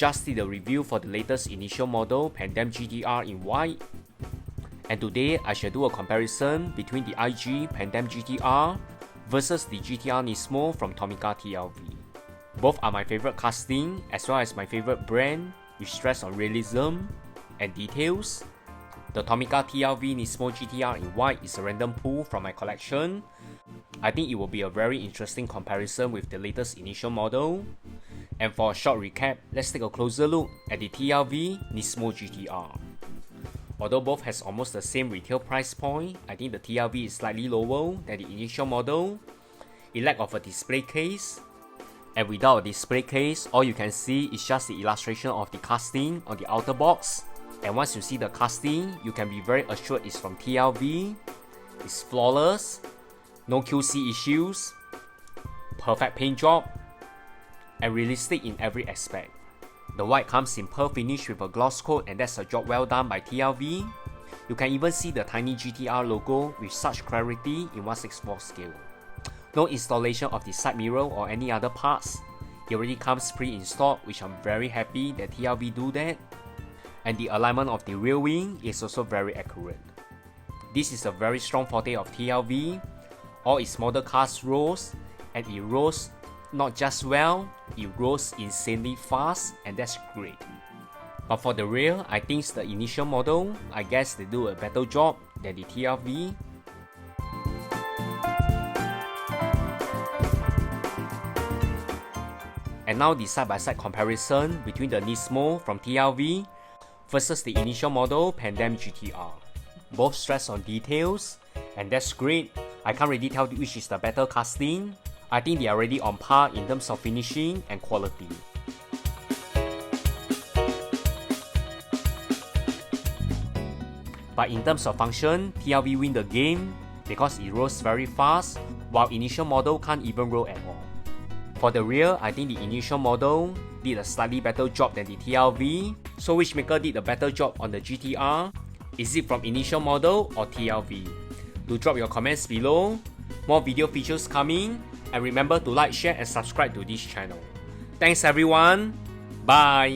just did a review for the latest initial model Pandem GTR in white, and today I shall do a comparison between the IG Pandem GTR versus the GTR Nismo from Tomica TLV. Both are my favorite casting as well as my favorite brand with stress on realism and details. The Tomica TLV Nismo GTR in white is a random pull from my collection. I think it will be a very interesting comparison with the latest initial model. And for a short recap, let's take a closer look at the TLV Nismo GTR. Although both has almost the same retail price point, I think the TLV is slightly lower than the initial model. It lacks of a display case. And without a display case, all you can see is just the illustration of the casting on the outer box. And once you see the casting, you can be very assured it's from TLV. It's flawless, no QC issues, perfect paint job, and realistic in every aspect. The white comes in pearl finish with a gloss coat, and that's a job well done by TLV. You can even see the tiny GTR logo with such clarity in 1/64 scale. No installation of the side mirror or any other parts. It already comes pre-installed, which I'm very happy that TLV do that. And the alignment of the rear wing is also very accurate. This is a very strong forte of TLV. All its model cars rose, and it rose not just well, it rose insanely fast, and that's great. But for the rear, I think it's the initial model. I guess they do a better job than the TLV. And now the side-by-side comparison between the Nismo from TLV versus the initial model Pandem GTR. Both stress on details, and that's great. I can't really tell which is the better casting. I think they are already on par in terms of finishing and quality. But in terms of function, TLV win the game because it rolls very fast, while initial model can't even roll at all. For the rear, I think the initial model did a slightly better job than the TLV. So which maker did a better job on the GTR? Is it from initial model or TLV? Do drop your comments below. More video features coming. And remember to like, share and subscribe to this channel. Thanks everyone. Bye.